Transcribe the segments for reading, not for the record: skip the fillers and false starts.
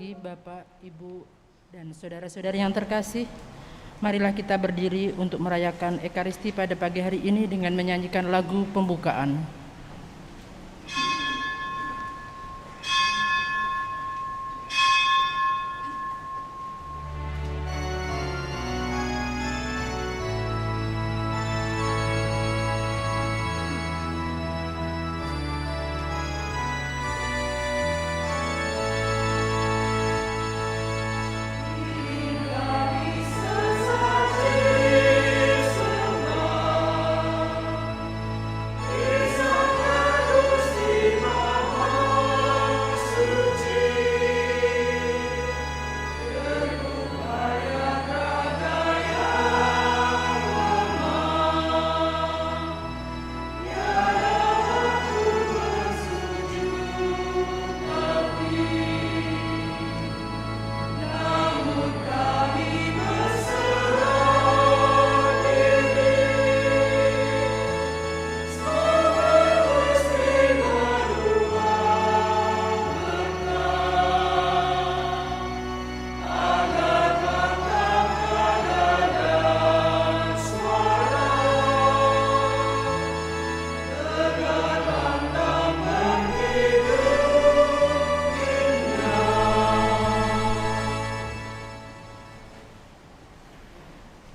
pagi Bapak, Ibu, dan saudara-saudari yang terkasih. Marilah kita berdiri untuk merayakan Ekaristi pada pagi hari ini dengan menyanyikan lagu pembukaan.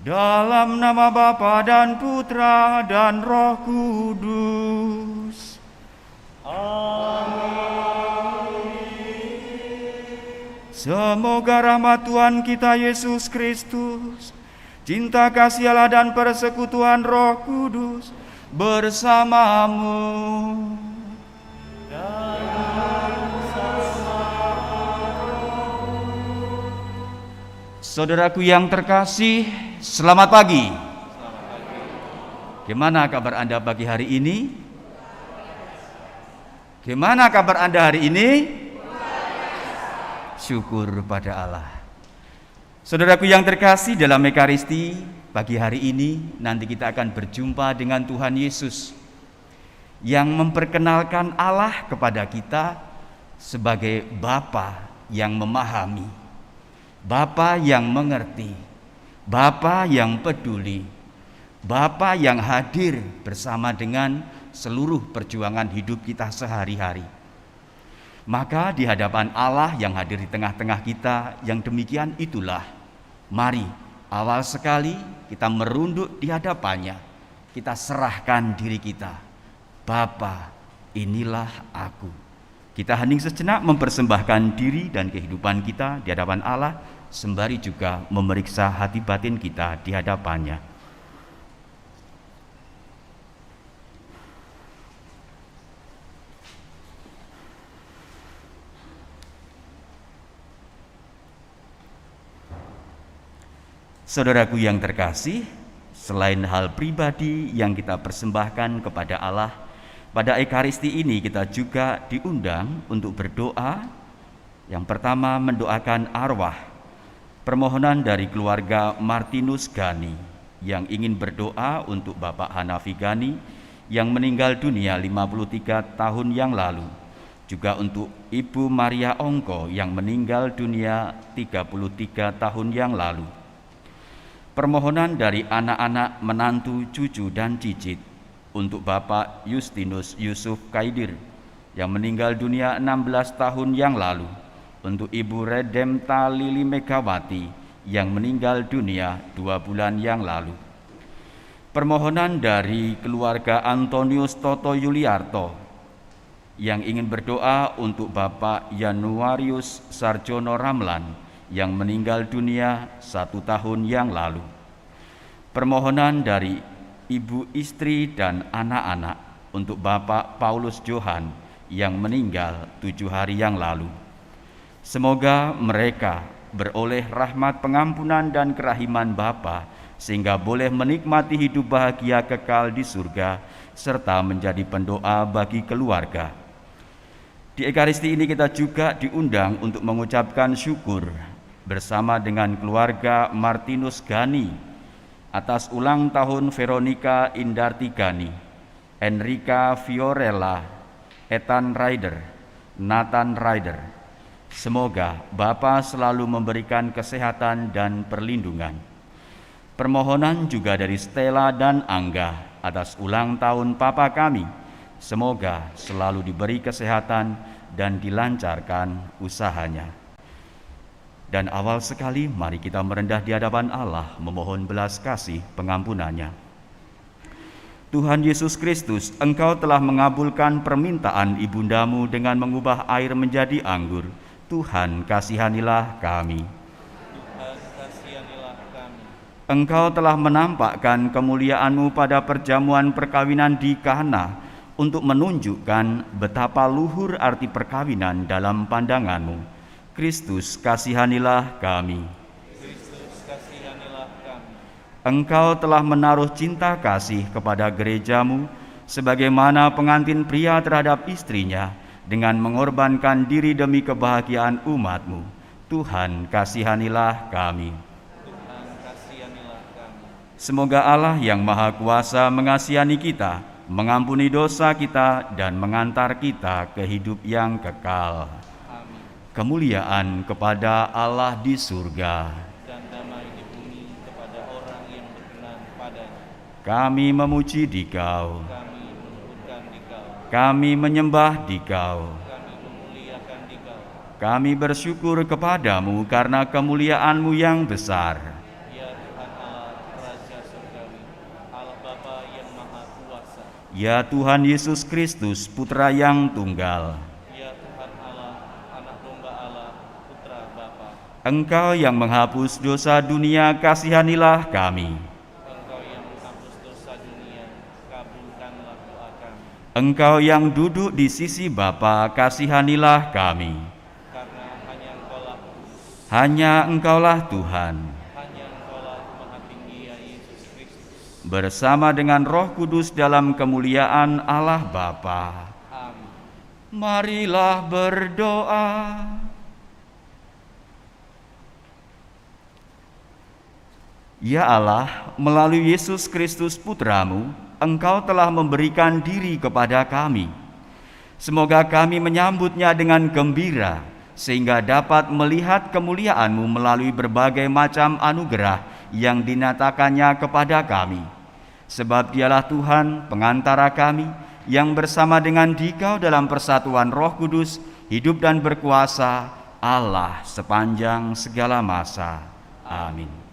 Dalam nama Bapa dan Putra dan Roh Kudus. Amin. Semoga rahmat Tuhan kita Yesus Kristus, cinta kasih Allah dan persekutuan Roh Kudus bersamamu. Saudaraku yang terkasih, selamat pagi. Gimana kabar Anda pagi hari ini? Gimana kabar Anda hari ini? Syukur pada Allah. Saudaraku yang terkasih, dalam Ekaristi pagi hari ini nanti kita akan berjumpa dengan Tuhan Yesus yang memperkenalkan Allah kepada kita sebagai Bapa yang memahami, Bapa yang mengerti, Bapa yang peduli, Bapa yang hadir bersama dengan seluruh perjuangan hidup kita sehari-hari. Maka di hadapan Allah yang hadir di tengah-tengah kita, yang demikian itulah, mari awal sekali kita merunduk di hadapannya, kita serahkan diri kita. Bapa, inilah aku. Kita hening sejenak mempersembahkan diri dan kehidupan kita di hadapan Allah, sembari juga memeriksa hati batin kita di hadapannya. Saudaraku yang terkasih, selain hal pribadi yang kita persembahkan kepada Allah, pada Ekaristi ini kita juga diundang untuk berdoa. Yang pertama, mendoakan arwah permohonan dari keluarga Martinus Gani yang ingin berdoa untuk Bapak Hanafi Gani yang meninggal dunia 53 tahun yang lalu, juga untuk Ibu Maria Ongko yang meninggal dunia 33 tahun yang lalu. Permohonan dari anak-anak, menantu, cucu, dan cicit untuk Bapak Justinus Yusuf Kaidir yang meninggal dunia 16 tahun yang lalu, untuk Ibu Redemta Lili Megawati yang meninggal dunia 2 bulan yang lalu. Permohonan dari keluarga Antonius Toto Yuliarto yang ingin berdoa untuk Bapak Januarius Sarjono Ramlan yang meninggal dunia 1 tahun yang lalu. Permohonan dari ibu, istri, dan anak-anak untuk Bapak Paulus Johan yang meninggal 7 hari yang lalu. Semoga mereka beroleh rahmat pengampunan dan kerahiman Bapa, sehingga boleh menikmati hidup bahagia kekal di surga, serta menjadi pendoa bagi keluarga. Di Ekaristi ini kita juga diundang untuk mengucapkan syukur bersama dengan keluarga Martinus Gani atas ulang tahun Veronica Indarti Gani, Enrica Fiorella, Ethan Ryder, Nathan Ryder, Semoga Bapa selalu memberikan kesehatan dan perlindungan. Permohonan juga dari Stella dan Angga atas ulang tahun Papa kami. Semoga selalu diberi kesehatan dan dilancarkan usahanya. Dan awal sekali mari kita merendah di hadapan Allah memohon belas kasih pengampunannya. Tuhan Yesus Kristus, Engkau telah mengabulkan permintaan ibundamu dengan mengubah air menjadi anggur. Tuhan, kasihanilah kami. Tuhan, kasihanilah kami. Engkau telah menampakkan kemuliaan-Mu pada perjamuan perkawinan di Kana untuk menunjukkan betapa luhur arti perkawinan dalam pandangan-Mu. Kristus, kasihanilah kami. Kristus, kasihanilah kami. Engkau telah menaruh cinta kasih kepada gereja-Mu sebagaimana pengantin pria terhadap istrinya dengan mengorbankan diri demi kebahagiaan umat-Mu. Tuhan, kasihanilah kami. Tuhan, kasihanilah kami. Semoga Allah yang Maha Kuasa mengasihani kita, mengampuni dosa kita, dan mengantar kita ke hidup yang kekal. Amin. Kemuliaan kepada Allah di surga. Dan damai di bumi kepada orang yang berkenan padanya. Kami memuji Dikau, Kami menyebutkan Dikau. kami menyembah Dikau. Kami memuliakan Dikau. Kami bersyukur kepadamu karena kemuliaan-Mu yang besar. Ya Tuhan Allah, Raja Surgawi, Allah Bapa yang Maha Kuasa. Ya Tuhan Yesus Kristus, Putra yang tunggal. Ya Tuhan Allah, Anak Domba Allah, Putra Bapa. Engkau yang menghapus dosa dunia, kasihanilah kami. Engkau yang menghapus dosa dunia, kabulkanlah doa kami. Engkau yang duduk di sisi Bapa, kasihanilah kami. Karena hanya Engkaulah kudus, Hanya Engkaulah Tuhan. hanya Engkaulah Maha Tinggi ya Yesus Kristus. Bersama dengan Roh Kudus dalam kemuliaan Allah Bapa. Amin. Marilah berdoa. Ya Allah, melalui Yesus Kristus Putra-Mu, Engkau telah memberikan diri kepada kami. Semoga kami menyambutnya dengan gembira, sehingga dapat melihat kemuliaan-Mu melalui berbagai macam anugerah yang dinyatakannya kepada kami. Sebab Dialah Tuhan, pengantara kami, yang bersama dengan Dikau dalam persatuan Roh Kudus, hidup dan berkuasa, Allah sepanjang segala masa. Amin.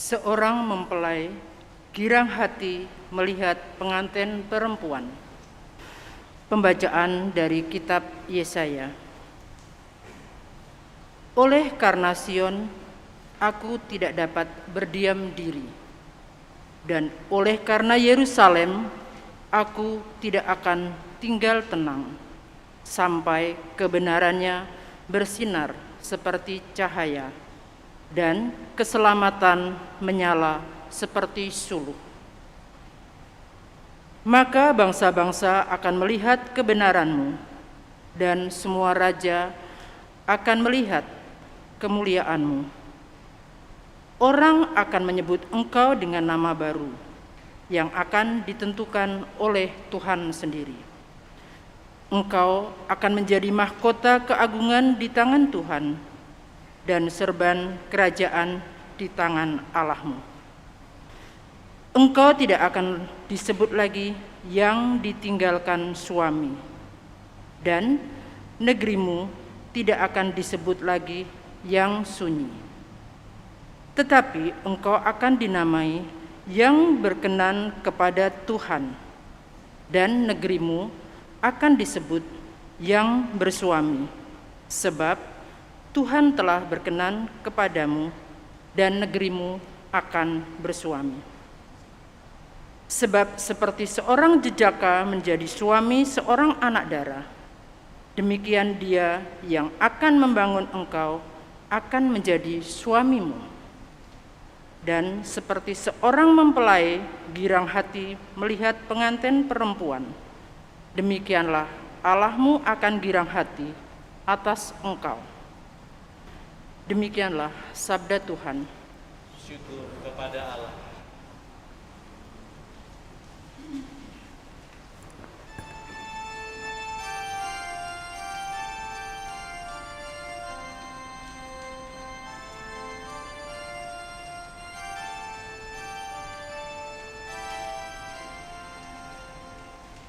Seorang mempelai girang hati melihat pengantin perempuan. Pembacaan dari kitab Yesaya. Oleh karena Sion, aku tidak dapat berdiam diri, dan oleh karena Yerusalem, aku tidak akan tinggal tenang sampai kebenarannya bersinar seperti cahaya dan keselamatan menyala seperti suluh. Maka bangsa-bangsa akan melihat kebenaran-Mu, dan semua raja akan melihat kemuliaan-Mu. Orang akan menyebut Engkau dengan nama baru, yang akan ditentukan oleh Tuhan sendiri. Engkau akan menjadi mahkota keagungan di tangan Tuhan, dan serban kerajaan di tangan Allah-Mu. Engkau tidak akan disebut lagi yang ditinggalkan suami, dan negerimu tidak akan disebut lagi yang sunyi. Tetapi engkau akan dinamai yang berkenan kepada Tuhan, dan negerimu akan disebut yang bersuami, sebab Tuhan telah berkenan kepadamu, dan negerimu akan bersuami. Sebab seperti seorang jejaka menjadi suami seorang anak darah, demikian dia yang akan membangun engkau akan menjadi suamimu. Dan seperti seorang mempelai girang hati melihat pengantin perempuan, demikianlah Allah-Mu akan girang hati atas engkau. Demikianlah sabda Tuhan. Syukur kepada Allah.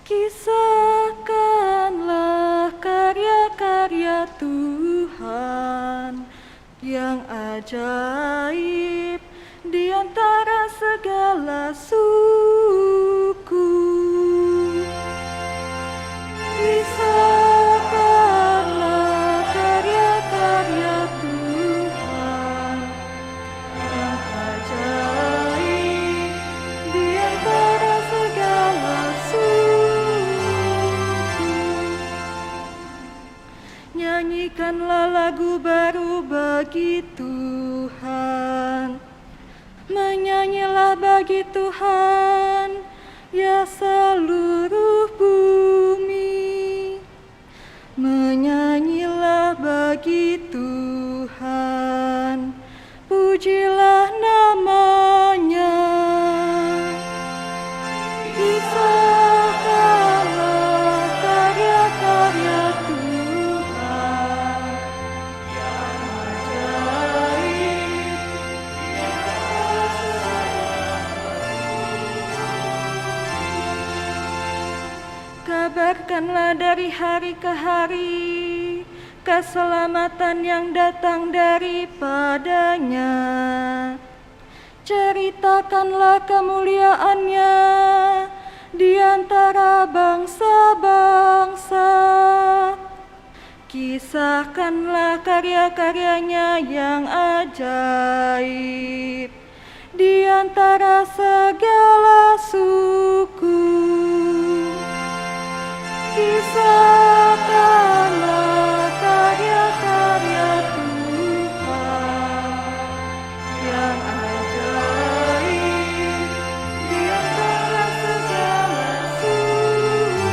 Kisahkanlah karya-karya Tuhan yang ajaib di antara segala suku. Kisahkanlah karya-karya Tuhan yang ajaib di antara segala suku. Nyanyikanlah lagu baru bagi Tuhan. Menyanyilah bagi Tuhan, ya seluruh bumi. Menyanyilah bagi Tuhan, pujilah namanya. Kisahkanlah karya-karya Tuhan yang ajaib di antara segala suku. Kabarkanlah dari hari ke hari keselamatan yang datang daripadanya. Ceritakanlah kemuliaannya di antara bangsa-bangsa. Kisahkanlah karya-karyanya yang ajaib di antara segala suku. Kisahkanlah karya-karya Tuhan yang ajaib di antara segala suku.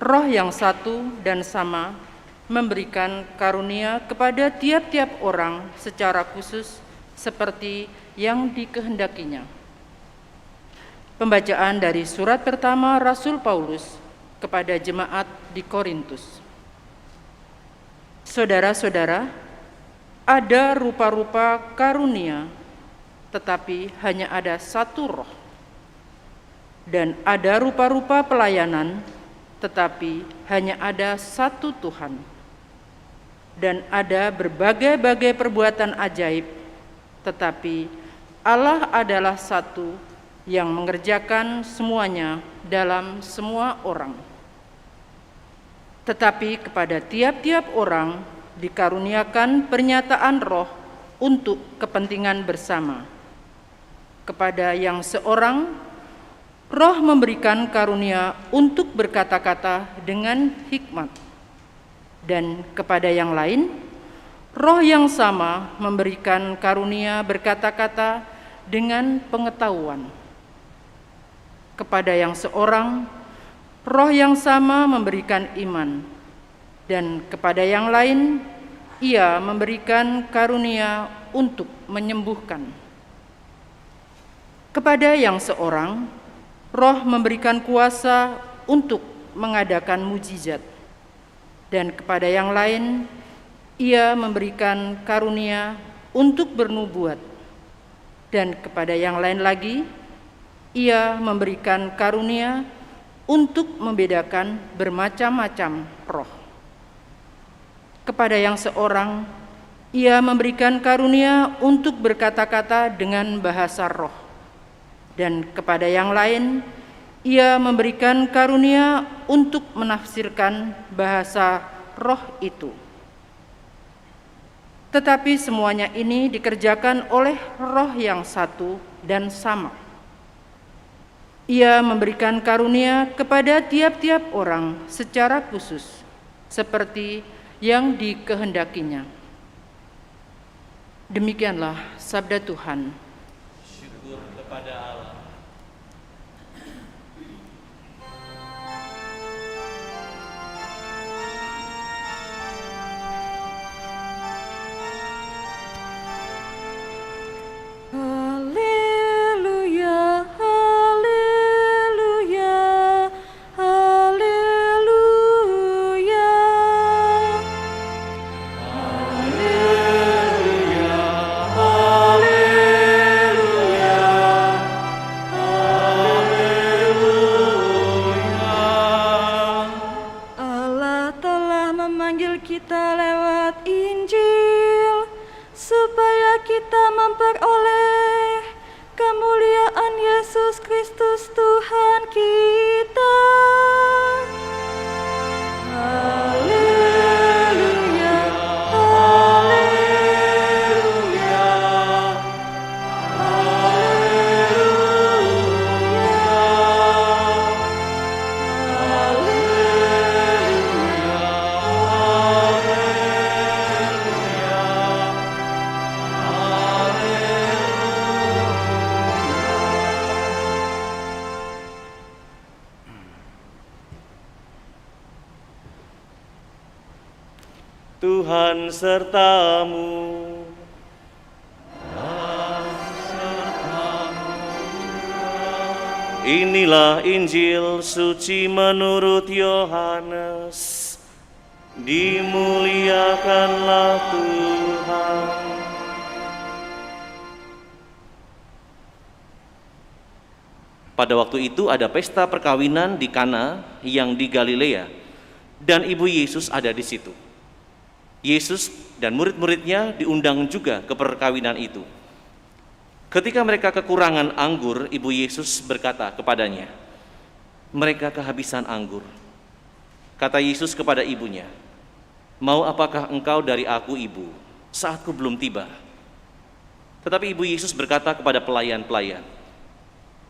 Roh yang satu dan sama memberikan karunia kepada tiap-tiap orang secara khusus seperti yang dikehendakinya. Pembacaan dari surat pertama Rasul Paulus kepada jemaat di Korintus. Saudara-saudara, ada rupa-rupa karunia, tetapi hanya ada satu roh. Dan ada rupa-rupa pelayanan, tetapi hanya ada satu Tuhan. Dan ada berbagai-bagai perbuatan ajaib, tetapi Allah adalah satu yang mengerjakan semuanya dalam semua orang. Tetapi kepada tiap-tiap orang dikaruniakan pernyataan roh untuk kepentingan bersama. Kepada yang seorang, roh memberikan karunia untuk berkata-kata dengan hikmat. Dan kepada yang lain, roh yang sama memberikan karunia berkata-kata dengan pengetahuan. Kepada yang seorang, roh yang sama memberikan iman. Dan kepada yang lain, ia memberikan karunia untuk menyembuhkan. Kepada yang seorang, roh memberikan kuasa untuk mengadakan mujizat. Dan kepada yang lain, ia memberikan karunia untuk bernubuat. Dan kepada yang lain lagi, ia memberikan karunia untuk membedakan bermacam-macam roh. Kepada yang seorang, ia memberikan karunia untuk berkata-kata dengan bahasa roh. Dan kepada yang lain, ia memberikan karunia untuk menafsirkan bahasa roh itu. Tetapi semuanya ini dikerjakan oleh roh yang satu dan sama. Ia memberikan karunia kepada tiap-tiap orang secara khusus, seperti yang dikehendakinya. Demikianlah sabda Tuhan. Syukur kepada Allah. memanggil kita lewat Injil, supaya kita memperoleh kemuliaan Yesus Kristus Tuhan kita. Haleluya, haleluya, Tuhan sertamu. Inilah Injil suci menurut Yohanes. Dimuliakanlah Tuhan. Pada waktu itu ada pesta perkawinan di Kana yang di Galilea, dan ibu Yesus ada di situ. Yesus dan murid-muridnya diundang juga ke perkawinan itu. Ketika mereka kekurangan anggur, ibu Yesus berkata kepadanya, "Mereka kehabisan anggur." Kata Yesus kepada ibunya, "Mau apakah engkau dari aku, ibu? Saatku belum tiba." Tetapi ibu Yesus berkata kepada pelayan-pelayan,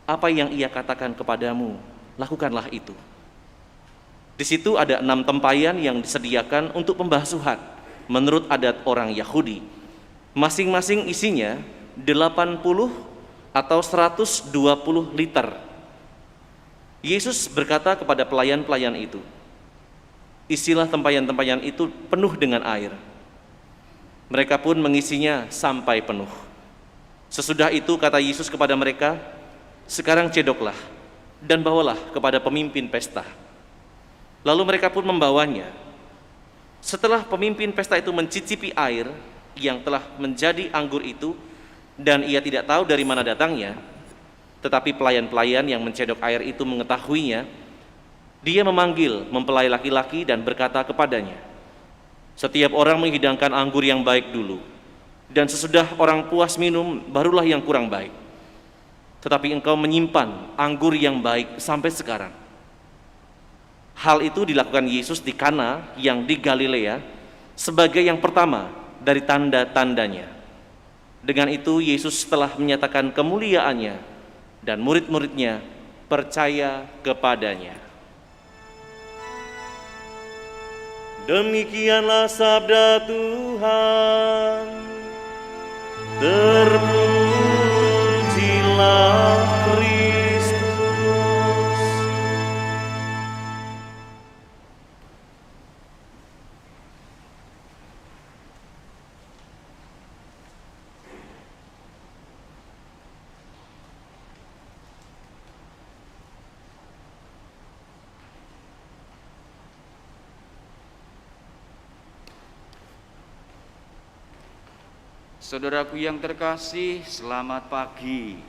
"Apa yang ia katakan kepadamu, lakukanlah itu." Di situ ada 6 tempayan yang disediakan untuk pembasuhan menurut adat orang Yahudi. Masing-masing isinya 80 atau 120 liter. Yesus berkata kepada pelayan-pelayan itu, "Isilah tempayan-tempayan itu penuh dengan air." Mereka pun mengisinya sampai penuh. Sesudah itu kata Yesus kepada mereka, "Sekarang cedoklah dan bawalah kepada pemimpin pesta." Lalu mereka pun membawanya. Setelah pemimpin pesta itu mencicipi air yang telah menjadi anggur itu, dan ia tidak tahu dari mana datangnya, tetapi pelayan-pelayan yang mencedok air itu mengetahuinya, dia memanggil mempelai laki-laki dan berkata kepadanya, "Setiap orang menghidangkan anggur yang baik dulu, dan sesudah orang puas minum, barulah yang kurang baik. Tetapi engkau menyimpan anggur yang baik sampai sekarang." Hal itu dilakukan Yesus di Kana yang di Galilea sebagai yang pertama dari tanda-tandanya. Dengan itu Yesus telah menyatakan kemuliaannya, dan murid-muridnya percaya kepadanya. Demikianlah sabda Tuhan. Terpujilah Kristus. Saudaraku yang terkasih, selamat pagi.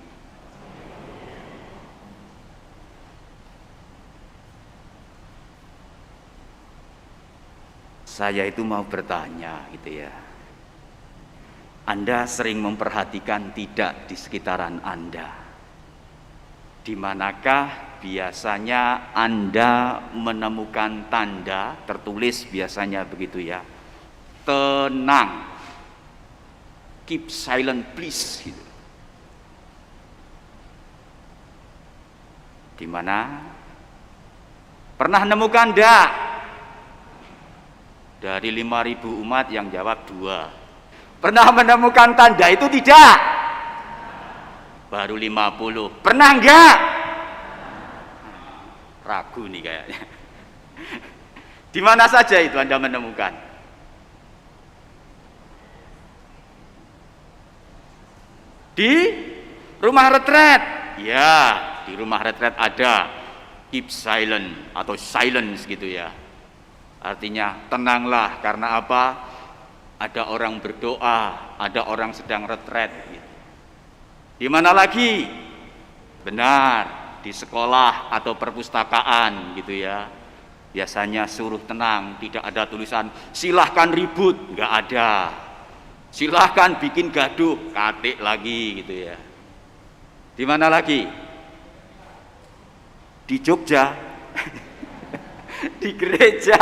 Saya itu mau bertanya gitu ya. Anda sering memperhatikan tidak di sekitaran Anda? Di manakah biasanya Anda menemukan tanda tertulis biasanya begitu ya? Tenang. Keep silent please gitu. Di mana? Pernah nemukan enggak? Dari 5.000 umat yang jawab 2. Pernah menemukan tanda itu tidak? Baru 50. Pernah enggak? Ragu nih kayaknya. Di mana saja itu Anda menemukan? Di rumah retret. Ya, di rumah retret ada keep silent atau silence gitu ya. Artinya tenanglah, karena apa? Ada orang berdoa, ada orang sedang retret gitu. Di mana lagi? Benar, di sekolah atau perpustakaan gitu ya. Biasanya suruh tenang, tidak ada tulisan silahkan ribut, nggak ada. Silahkan bikin gaduh, katik lagi gitu ya. Di mana lagi? Di Jogja, di gereja,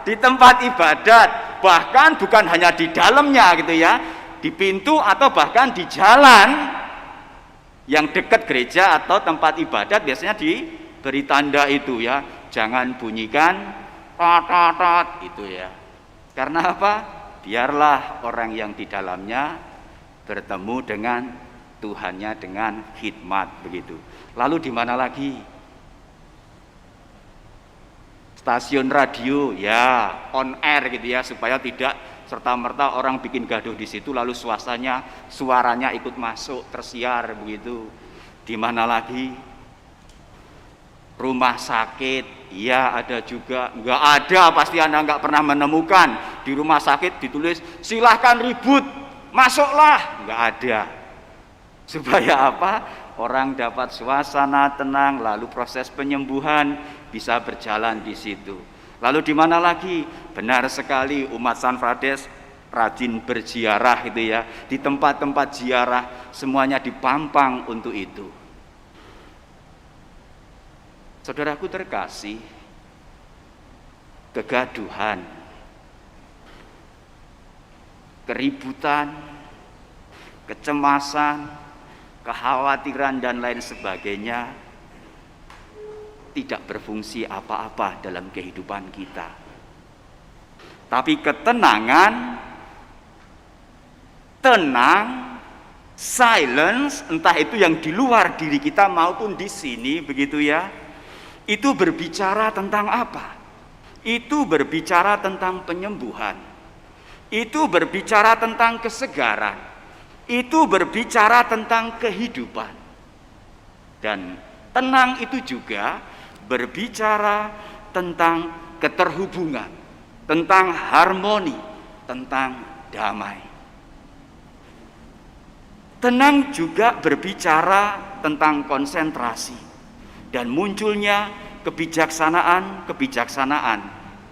di tempat ibadat, bahkan bukan hanya di dalamnya gitu ya, di pintu atau bahkan di jalan yang dekat gereja atau tempat ibadat biasanya diberi tanda itu ya, jangan bunyikan tot itu ya. Karena apa? Biarlah orang yang di dalamnya bertemu dengan Tuhannya dengan khidmat begitu. Lalu di mana lagi? Stasiun radio ya, on air gitu ya, supaya tidak serta-merta orang bikin gaduh di situ lalu suaranya ikut masuk tersiar begitu. Di mana lagi? Rumah sakit, ya ada juga. Enggak ada, pasti Anda enggak pernah menemukan di rumah sakit ditulis silahkan ribut, masuklah. Enggak ada. Supaya apa? Orang dapat suasana tenang, lalu proses penyembuhan bisa berjalan di situ. Lalu di mana lagi? Benar sekali, umat San Frades rajin berziarah gitu ya. Di tempat-tempat ziarah semuanya dipampang untuk itu. Saudaraku terkasih, kegaduhan, keributan, kecemasan, kekhawatiran dan lain sebagainya tidak berfungsi apa-apa dalam kehidupan kita. Tapi ketenangan, tenang, silence, entah itu yang di luar diri kita maupun di sini begitu ya, itu berbicara tentang apa? Itu berbicara tentang penyembuhan. Itu berbicara tentang kesegaran. Itu berbicara tentang kehidupan. Dan tenang itu juga berbicara tentang keterhubungan, tentang harmoni, tentang damai. Tenang juga berbicara tentang konsentrasi dan munculnya kebijaksanaan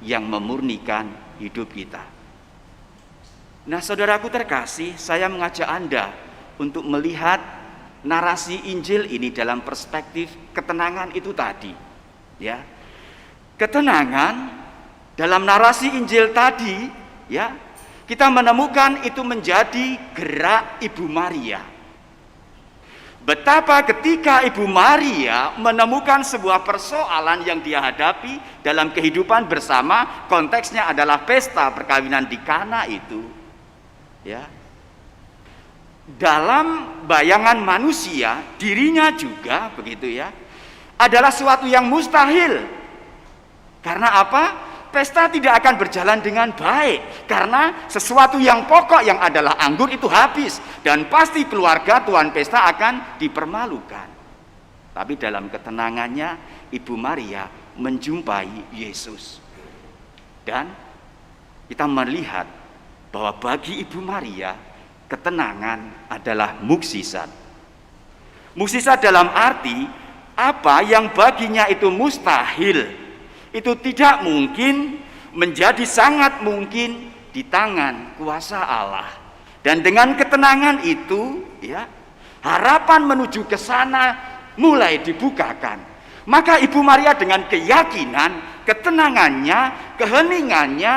yang memurnikan hidup kita. Nah, saudaraku terkasih, saya mengajak Anda untuk melihat narasi Injil ini dalam perspektif ketenangan itu tadi. Ya. Ketenangan dalam narasi Injil tadi, ya, kita menemukan itu menjadi gerak Ibu Maria. Betapa ketika Ibu Maria menemukan sebuah persoalan yang dia hadapi dalam kehidupan bersama, konteksnya adalah pesta perkawinan di Kana itu, ya. Dalam bayangan manusia, dirinya juga begitu ya, adalah sesuatu yang mustahil. Karena apa? Pesta tidak akan berjalan dengan baik karena sesuatu yang pokok yang adalah anggur itu habis dan pasti keluarga tuan pesta akan dipermalukan. Tapi dalam ketenangannya Ibu Maria menjumpai Yesus. Dan kita melihat bahwa bagi Ibu Maria ketenangan adalah mukjizat. Mukjizat dalam arti apa yang baginya itu mustahil, itu tidak mungkin menjadi sangat mungkin di tangan kuasa Allah. Dan dengan ketenangan itu, ya, harapan menuju ke sana mulai dibukakan. Maka Ibu Maria dengan keyakinan, ketenangannya, keheningannya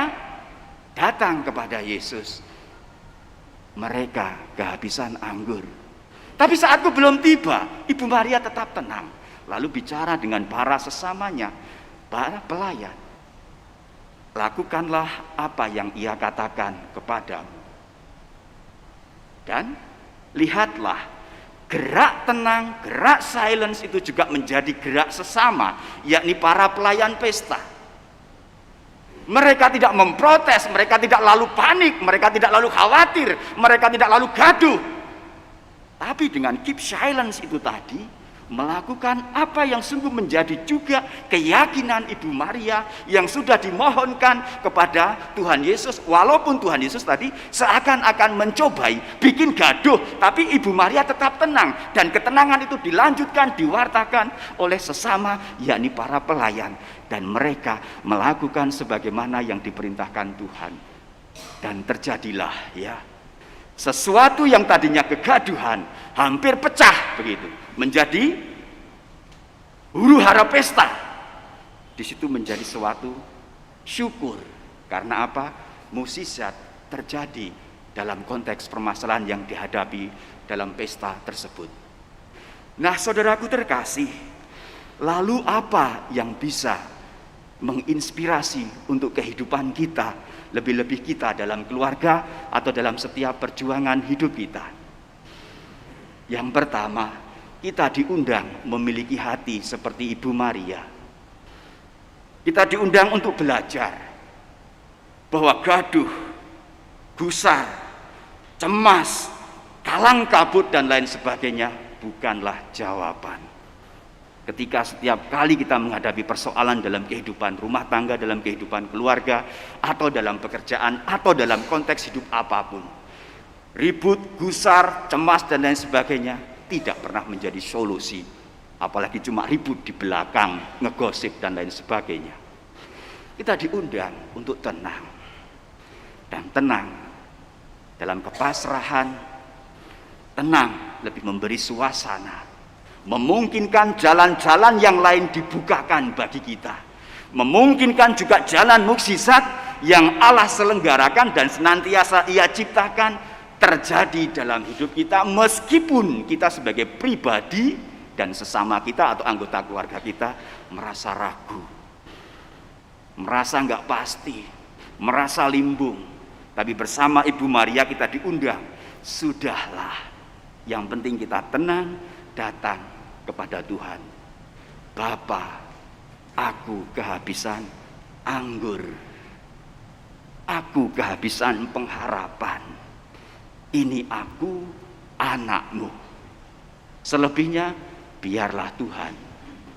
datang kepada Yesus. Mereka kehabisan anggur. Tapi saatku belum tiba, Ibu Maria tetap tenang. Lalu bicara dengan para sesamanya, para pelayan, lakukanlah apa yang ia katakan kepadamu. Dan lihatlah, gerak tenang, gerak silence itu juga menjadi gerak sesama, yakni para pelayan pesta. Mereka tidak memprotes, mereka tidak lalu panik, mereka tidak lalu khawatir, mereka tidak lalu gaduh. Tapi dengan keep silence itu tadi, melakukan apa yang sungguh menjadi juga keyakinan Ibu Maria yang sudah dimohonkan kepada Tuhan Yesus. Walaupun Tuhan Yesus tadi seakan-akan mencobai bikin gaduh, tapi Ibu Maria tetap tenang, dan ketenangan itu dilanjutkan, diwartakan oleh sesama, yakni para pelayan, dan mereka melakukan sebagaimana yang diperintahkan Tuhan. Dan terjadilah sesuatu yang tadinya kegaduhan hampir pecah begitu, menjadi huru-hara pesta. Di situ menjadi suatu syukur. Karena apa? Mukjizat terjadi dalam konteks permasalahan yang dihadapi dalam pesta tersebut. Nah, saudaraku terkasih, lalu apa yang bisa menginspirasi untuk kehidupan kita, lebih-lebih kita dalam keluarga atau dalam setiap perjuangan hidup kita? Yang pertama, kita diundang memiliki hati seperti Ibu Maria. Kita diundang untuk belajar bahwa gaduh, gusar, cemas, kalang kabut dan lain sebagainya bukanlah jawaban. Ketika setiap kali kita menghadapi persoalan dalam kehidupan rumah tangga, dalam kehidupan keluarga, atau dalam pekerjaan, atau dalam konteks hidup apapun, ribut, gusar, cemas dan lain sebagainya tidak pernah menjadi solusi. Apalagi cuma ribut di belakang, ngegosip dan lain sebagainya. Kita diundang untuk tenang. Dan tenang dalam kepasrahan, tenang lebih memberi suasana, memungkinkan jalan-jalan yang lain dibukakan bagi kita, memungkinkan juga jalan mukjizat yang Allah selenggarakan dan senantiasa Ia ciptakan terjadi dalam hidup kita, meskipun kita sebagai pribadi dan sesama kita atau anggota keluarga kita merasa ragu, merasa nggak pasti, merasa limbung. Tapi bersama Ibu Maria kita diundang, sudahlah, yang penting kita tenang, datang kepada Tuhan. Bapa, aku kehabisan anggur, aku kehabisan pengharapan. Ini aku, anakmu. Selebihnya biarlah Tuhan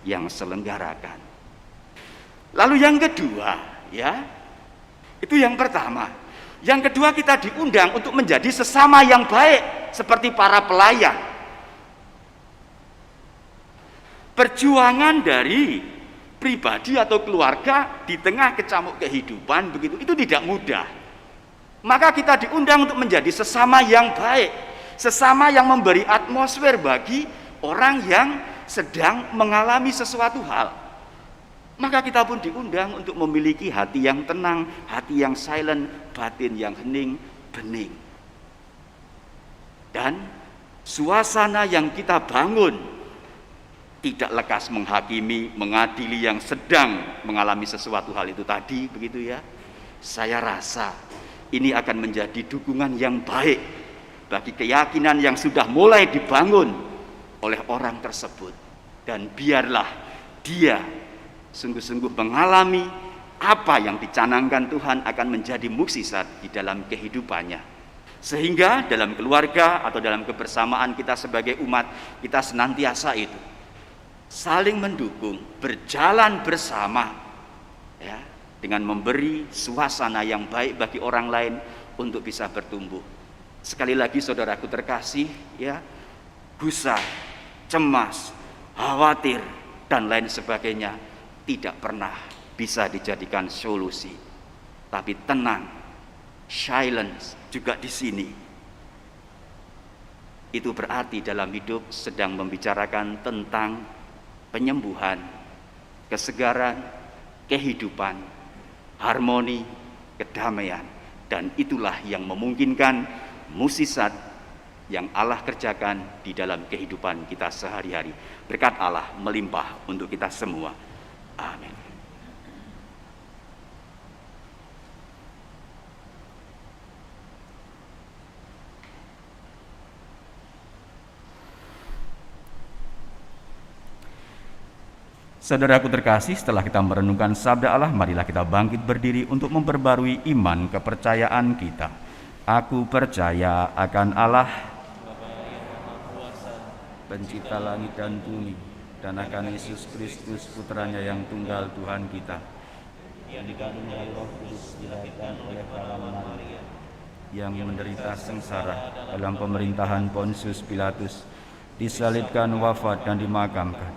yang selenggarakan. Lalu yang kedua, itu yang pertama. Yang kedua, kita diundang untuk menjadi sesama yang baik seperti para pelayan. Perjuangan dari pribadi atau keluarga di tengah kecamuk kehidupan begitu, itu tidak mudah. Maka kita diundang untuk menjadi sesama yang baik, sesama yang memberi atmosfer bagi orang yang sedang mengalami sesuatu hal. Maka kita pun diundang untuk memiliki hati yang tenang, hati yang silent, batin yang hening, bening. Dan suasana yang kita bangun tidak lekas menghakimi, mengadili yang sedang mengalami sesuatu hal itu tadi, begitu ya. Saya rasa ini akan menjadi dukungan yang baik bagi keyakinan yang sudah mulai dibangun oleh orang tersebut. Dan biarlah dia sungguh-sungguh mengalami apa yang dicanangkan Tuhan akan menjadi mukjizat di dalam kehidupannya. Sehingga dalam keluarga atau dalam kebersamaan kita sebagai umat, kita senantiasa itu saling mendukung, berjalan bersama, dengan memberi suasana yang baik bagi orang lain untuk bisa bertumbuh. Sekali lagi saudaraku terkasih, gusar, cemas, khawatir dan lain sebagainya tidak pernah bisa dijadikan solusi. Tapi tenang, silence juga di sini. Itu berarti dalam hidup sedang membicarakan tentang penyembuhan, kesegaran, kehidupan, harmoni, kedamaian. Dan itulah yang memungkinkan mukjizat yang Allah kerjakan di dalam kehidupan kita sehari-hari. Berkat Allah melimpah untuk kita semua. Amin. Saudaraku terkasih, setelah kita merenungkan sabda Allah, marilah kita bangkit berdiri untuk memperbarui iman kepercayaan kita. Aku percaya akan Allah, pencipta langit dan bumi, dan akan Yesus Kristus putranya yang tunggal Tuhan kita, yang dikaruniai Roh Kudus, dilahirkan oleh Maria, yang menderita sengsara dalam pemerintahan Pontius Pilatus, disalibkan, wafat dan dimakamkan,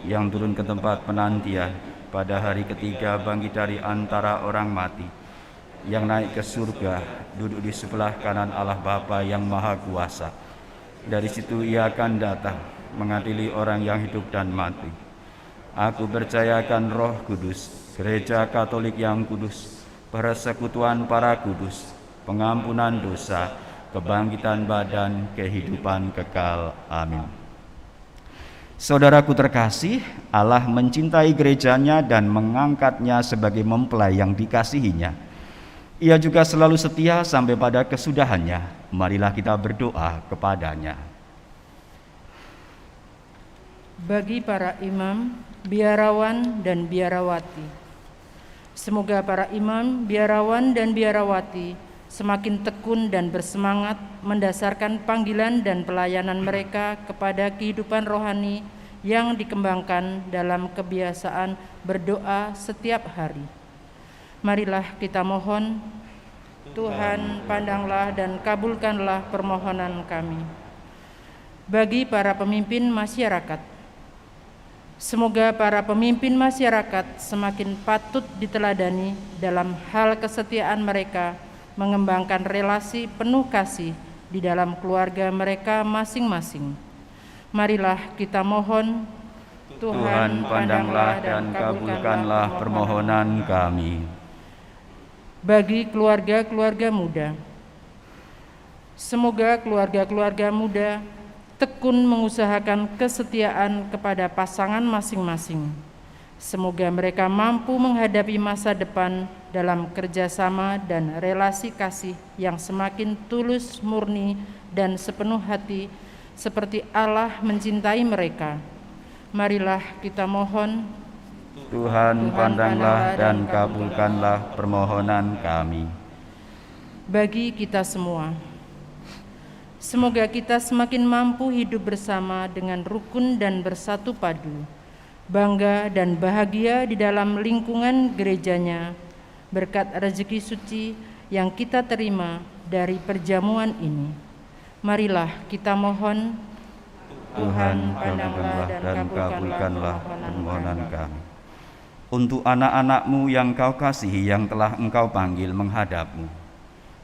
yang turun ke tempat penantian, pada hari ketiga bangkit dari antara orang mati, yang naik ke surga, duduk di sebelah kanan Allah Bapa yang Maha Kuasa. Dari situ ia akan datang mengadili orang yang hidup dan mati. Aku percayakan Roh Kudus, Gereja Katolik yang kudus, persekutuan para kudus, pengampunan dosa, kebangkitan badan, kehidupan kekal. Amin. Saudaraku terkasih, Allah mencintai gerejanya dan mengangkatnya sebagai mempelai yang dikasihinya. Ia juga selalu setia sampai pada kesudahannya. Marilah kita berdoa kepadanya. Bagi para imam, biarawan, dan biarawati, semoga para imam, biarawan, dan biarawati semakin tekun dan bersemangat mendasarkan panggilan dan pelayanan mereka kepada kehidupan rohani yang dikembangkan dalam kebiasaan berdoa setiap hari. Marilah kita mohon, Tuhan, pandanglah dan kabulkanlah permohonan kami. Bagi para pemimpin masyarakat, semoga para pemimpin masyarakat semakin patut diteladani dalam hal kesetiaan mereka mengembangkan relasi penuh kasih di dalam keluarga mereka masing-masing. Marilah kita mohon, Tuhan, pandanglah dan kabulkanlah permohonan kami. Bagi keluarga-keluarga muda, semoga keluarga-keluarga muda tekun mengusahakan kesetiaan kepada pasangan masing-masing. Semoga mereka mampu menghadapi masa depan dalam kerjasama dan relasi kasih yang semakin tulus, murni, dan sepenuh hati, seperti Allah mencintai mereka. Marilah kita mohon, Tuhan, pandanglah dan kabulkanlah permohonan kami. Bagi kita semua, semoga kita semakin mampu hidup bersama dengan rukun dan bersatu padu, bangga dan bahagia di dalam lingkungan gerejanya, berkat rezeki suci yang kita terima dari perjamuan ini. Marilah kita mohon, Tuhan, pandanglah dan kabulkanlah permohonan kami. Untuk anak-anak-Mu yang Kau kasihi yang telah Engkau panggil menghadap-Mu,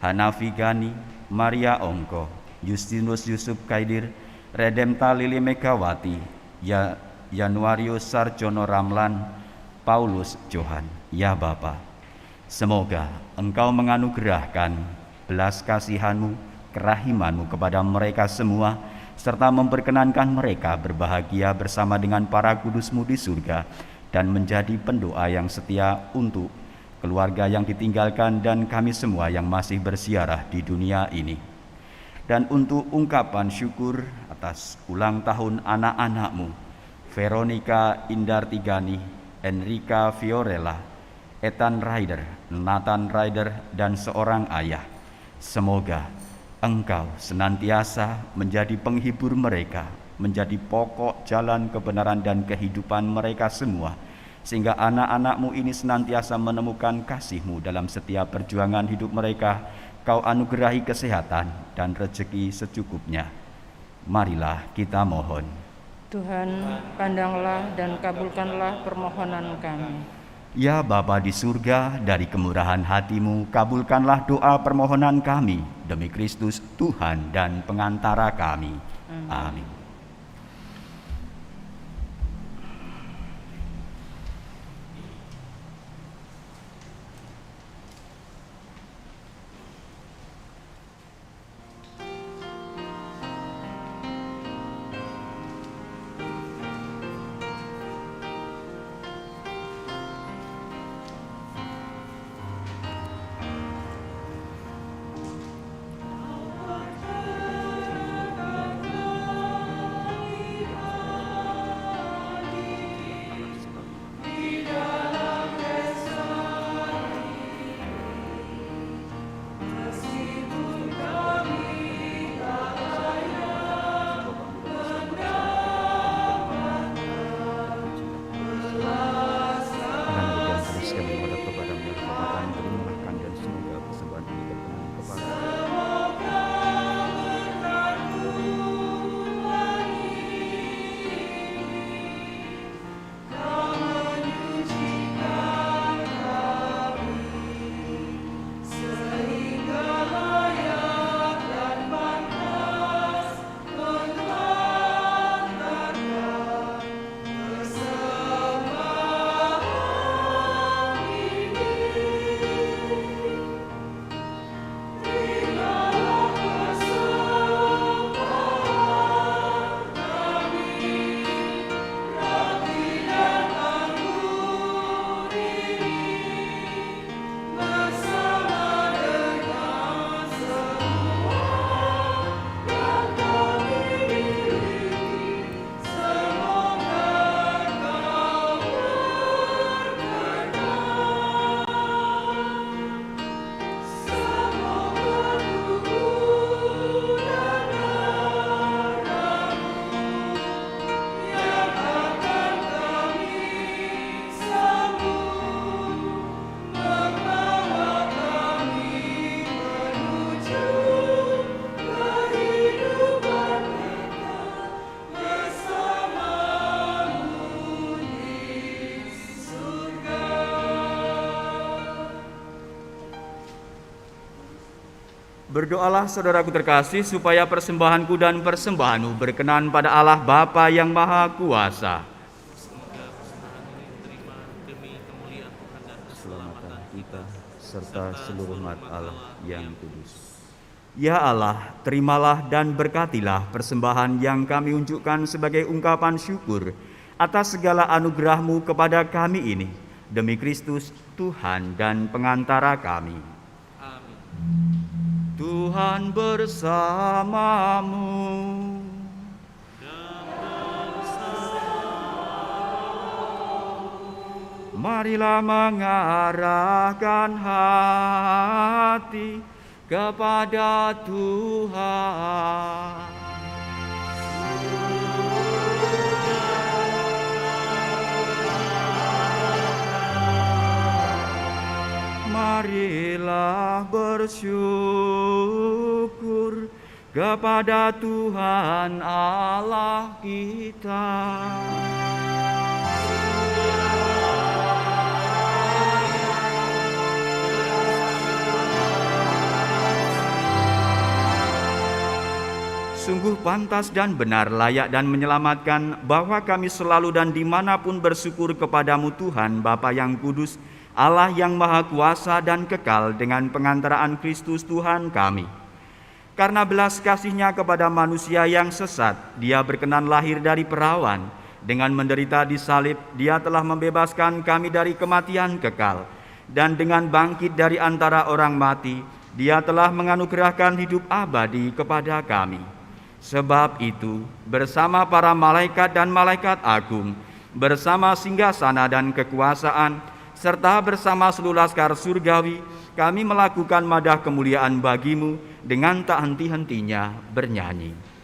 Hanafi Gani, Maria Ongko, Justinus Yusuf Kaidir, Redemta Lili Megawati, Januarius Sarjono Ramlan, Paulus Johan. Ya Bapa, semoga Engkau menganugerahkan belas kasihan-Mu, kerahiman-Mu kepada mereka semua, serta memperkenankan mereka berbahagia bersama dengan para kudus-Mu di surga, dan menjadi pendoa yang setia untuk keluarga yang ditinggalkan dan kami semua yang masih bersiarah di dunia ini. Dan untuk ungkapan syukur atas ulang tahun anak-anak-Mu, Veronica Indartigani, Enrika Fiorella, Ethan Ryder, Nathan Ryder, dan seorang ayah. Semoga Engkau senantiasa menjadi penghibur mereka, menjadi pokok jalan kebenaran dan kehidupan mereka semua, sehingga anak-anak-Mu ini senantiasa menemukan kasih-Mu dalam setiap perjuangan hidup mereka. Kau anugerahi kesehatan dan rezeki secukupnya. Marilah kita mohon. Tuhan, pandanglah dan kabulkanlah permohonan kami. Ya Bapa di surga, dari kemurahan hati-Mu, kabulkanlah doa permohonan kami, demi Kristus Tuhan dan pengantara kami. Amin. Berdoalah saudaraku terkasih supaya persembahanku dan persembahanmu berkenan pada Allah Bapa yang Maha Kuasa. Keselamatan kita serta seluruh umat Allah yang kudus. Ya Allah, terimalah dan berkatilah persembahan yang kami unjukkan sebagai ungkapan syukur atas segala anugerah-Mu kepada kami ini, demi Kristus Tuhan dan pengantara kami. Amin. Tuhan bersamamu. Marilah mengarahkan hati kepada Tuhan. Marilah bersyukur kepada Tuhan Allah kita. Sungguh pantas dan benar, layak dan menyelamatkan bahwa kami selalu dan dimanapun bersyukur kepadamu Tuhan Bapa yang kudus, Allah yang Maha Kuasa dan kekal, dengan pengantaraan Kristus Tuhan kami. Karena belas kasih-Nya kepada manusia yang sesat, Dia berkenan lahir dari perawan. Dengan menderita di salib, Dia telah membebaskan kami dari kematian kekal. Dan dengan bangkit dari antara orang mati, Dia telah menganugerahkan hidup abadi kepada kami. Sebab itu, bersama para malaikat dan malaikat agung, bersama singgasana dan kekuasaan, serta bersama seluruh laskar surgawi, kami melakukan madah kemuliaan bagi-Mu dengan tak henti-hentinya bernyanyi.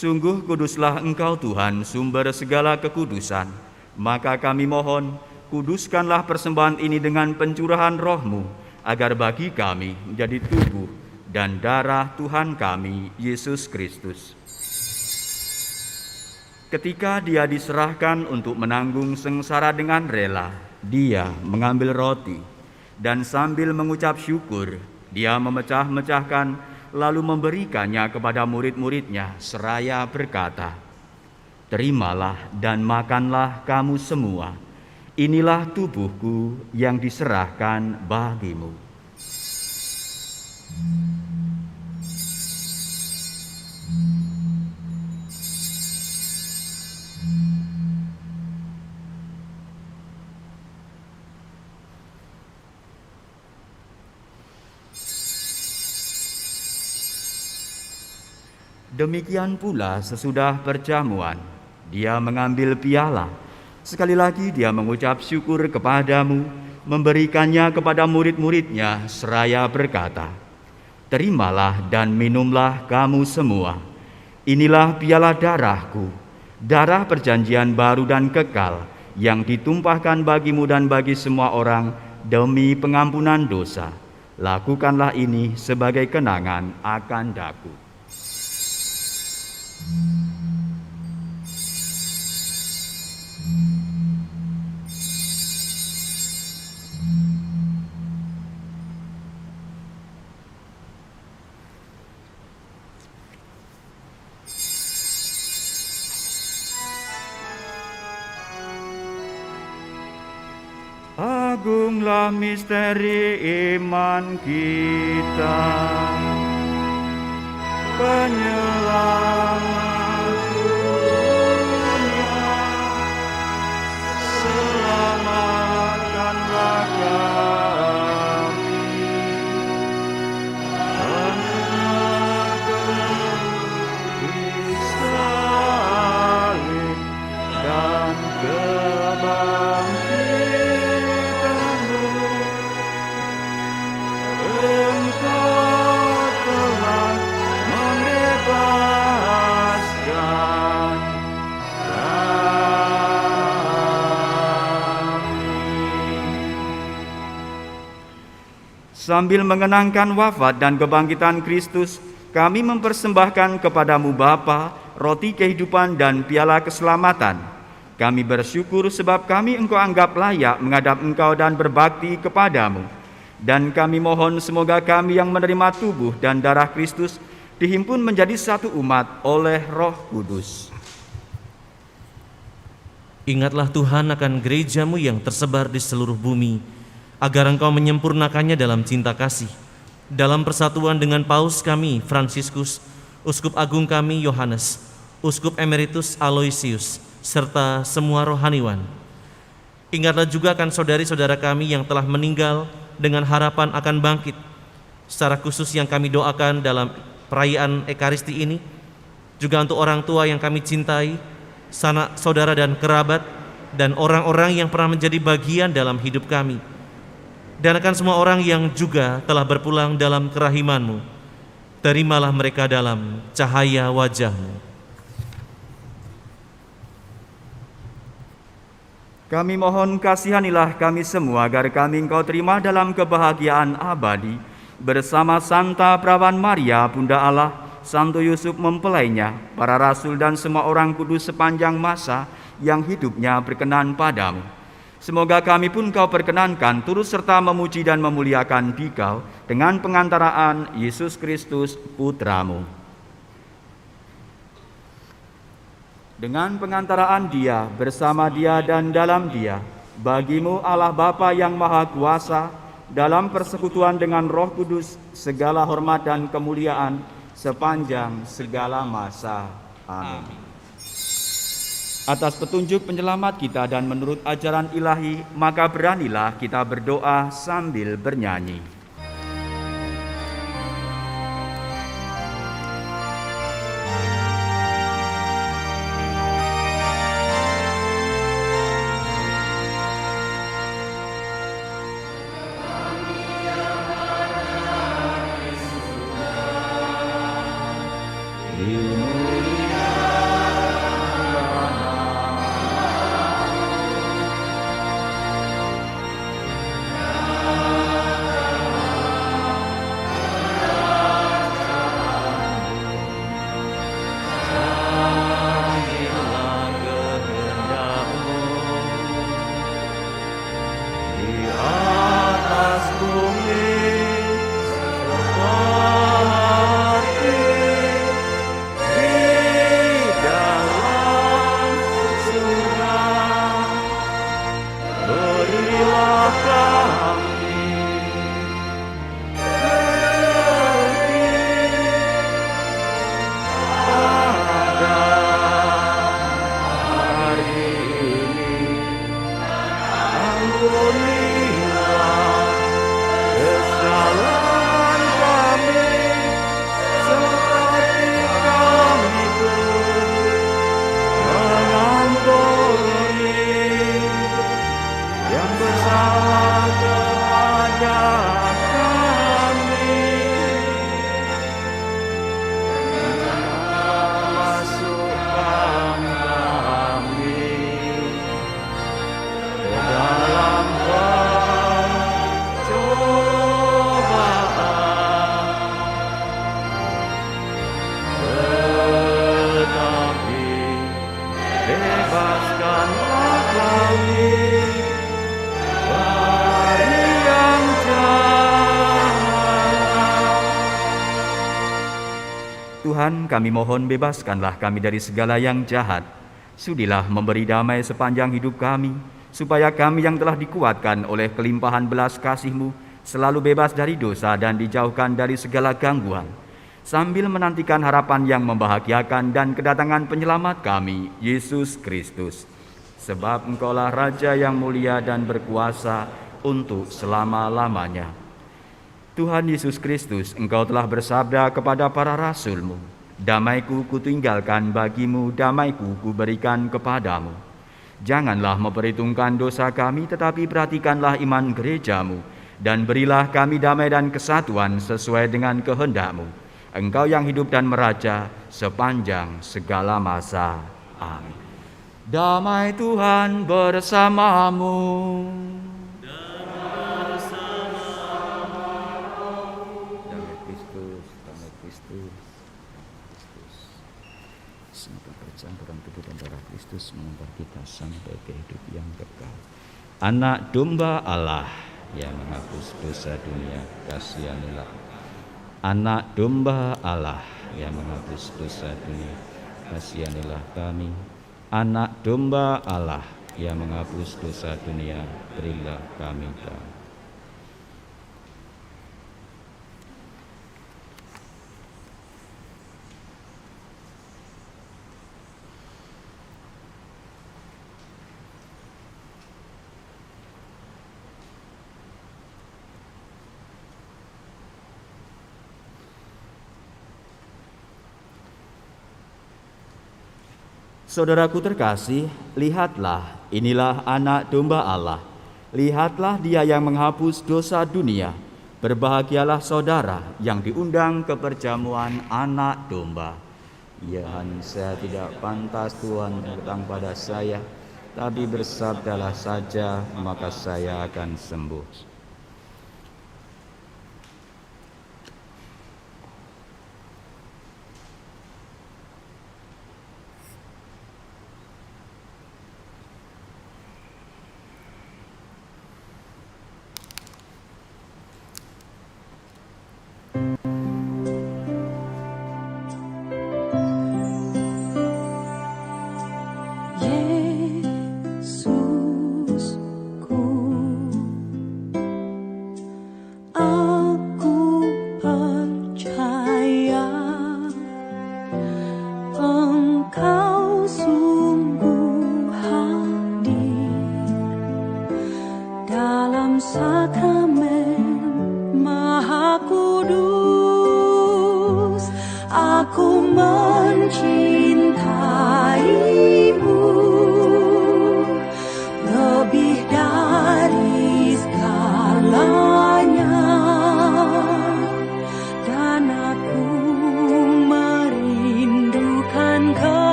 Sungguh kuduslah Engkau Tuhan, sumber segala kekudusan. Maka kami mohon, kuduskanlah persembahan ini dengan pencurahan Roh-Mu, agar bagi kami menjadi tubuh dan darah Tuhan kami, Yesus Kristus. Ketika Dia diserahkan untuk menanggung sengsara dengan rela, Dia mengambil roti, dan sambil mengucap syukur, Dia memecah-mecahkan, lalu memberikannya kepada murid-murid-Nya seraya berkata, "Terimalah dan makanlah kamu semua. Inilah tubuhku yang diserahkan bagimu." Demikian pula sesudah perjamuan, Dia mengambil piala. Sekali lagi Dia mengucap syukur kepadamu, memberikannya kepada murid-murid-Nya seraya berkata, "Terimalah dan minumlah kamu semua. Inilah piala darahku, darah perjanjian baru dan kekal, yang ditumpahkan bagimu dan bagi semua orang demi pengampunan dosa. Lakukanlah ini sebagai kenangan akan daku." Agunglah misteri iman kita, penyelamat dunia, selamatkanlah kami, di salib dan kebangkitan-Mu. Engkau telah membebaskan kami. Sambil mengenangkan wafat dan kebangkitan Kristus, kami mempersembahkan kepadamu Bapa, roti kehidupan dan piala keselamatan. Kami bersyukur sebab kami Engkau anggap layak menghadap Engkau dan berbakti kepadamu. Dan kami mohon semoga kami yang menerima tubuh dan darah Kristus dihimpun menjadi satu umat oleh Roh Kudus. Ingatlah Tuhan akan gereja-Mu yang tersebar di seluruh bumi, agar Engkau menyempurnakannya dalam cinta kasih. Dalam persatuan dengan Paus kami, Fransiskus, Uskup Agung kami, Yohanes, Uskup Emeritus Aloysius, serta semua rohaniwan. Ingatlah juga akan saudari-saudara kami yang telah meninggal dengan harapan akan bangkit. Secara khusus yang kami doakan dalam perayaan Ekaristi ini, juga untuk orang tua yang kami cintai, sanak saudara dan kerabat, dan orang-orang yang pernah menjadi bagian dalam hidup kami, dan akan semua orang yang juga telah berpulang dalam kerahiman-Mu. Terimalah mereka dalam cahaya wajah-Mu. Kami mohon kasihanilah kami semua agar kami Engkau terima dalam kebahagiaan abadi bersama Santa Perawan Maria, Bunda Allah, Santo Yusuf mempelainya, para rasul dan semua orang kudus sepanjang masa yang hidupnya berkenan padamu. Semoga kami pun Kau perkenankan turut serta memuji dan memuliakan Dikau dengan pengantaraan Yesus Kristus Putra-Mu. Dengan pengantaraan Dia, bersama Dia dan dalam Dia, bagi-Mu Allah Bapa yang Maha Kuasa, dalam persekutuan dengan Roh Kudus, segala hormat dan kemuliaan sepanjang segala masa. Amin. Atas petunjuk penyelamat kita dan menurut ajaran ilahi, maka beranilah kita berdoa sambil bernyanyi. Tuhan, kami mohon bebaskanlah kami dari segala yang jahat. Sudilah memberi damai sepanjang hidup kami, supaya kami yang telah dikuatkan oleh kelimpahan belas kasih-Mu selalu bebas dari dosa dan dijauhkan dari segala gangguan, sambil menantikan harapan yang membahagiakan dan kedatangan penyelamat kami, Yesus Kristus. Sebab Engkaulah Raja yang mulia dan berkuasa untuk selama-lamanya. Tuhan Yesus Kristus, Engkau telah bersabda kepada para rasul-Mu, "Damaiku kutinggalkan bagimu, damaiku kuberikan kepadamu." Janganlah memperhitungkan dosa kami, tetapi perhatikanlah iman gereja-Mu, dan berilah kami damai dan kesatuan sesuai dengan kehendak-Mu. Engkau yang hidup dan meraja sepanjang segala masa. Amin. Damai Tuhan bersamamu. Damai Kristus, damai Kristus. Semoga percampuran tubuh dan darah Kristus mengantar kita sampai ke hidup yang kekal. Anak domba Allah yang menghapus dosa dunia, kasihanilah. Anak domba Allah yang menghapus dosa dunia, kasihanilah kami. Anak domba Allah yang menghapus dosa dunia, berilah kami damai. Saudaraku terkasih, lihatlah, inilah anak domba Allah. Lihatlah dia yang menghapus dosa dunia. Berbahagialah saudara yang diundang ke perjamuan anak domba. Ya, saya tidak pantas Tuhan datang pada saya, tapi bersabdalah saja, maka saya akan sembuh.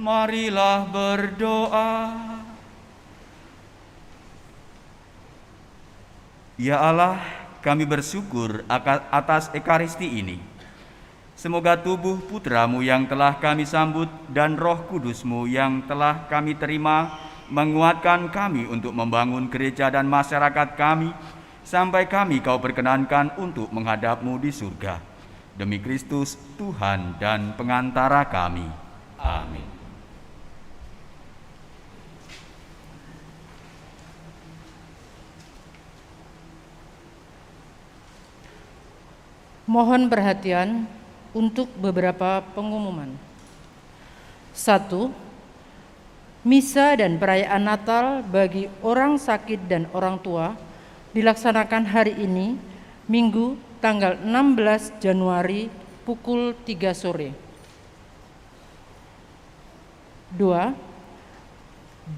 Marilah berdoa. Ya Allah, kami bersyukur atas Ekaristi ini. Semoga tubuh Putra-Mu yang telah kami sambut dan Roh Kudus-Mu yang telah kami terima menguatkan kami untuk membangun gereja dan masyarakat kami, sampai kami Kau perkenankan untuk menghadap-Mu di surga. Demi Kristus, Tuhan dan pengantara kami. Amin. Mohon perhatian untuk beberapa pengumuman. 1. Misa dan perayaan Natal bagi orang sakit dan orang tua dilaksanakan hari ini, Minggu tanggal 16 Januari pukul 3 sore. 2.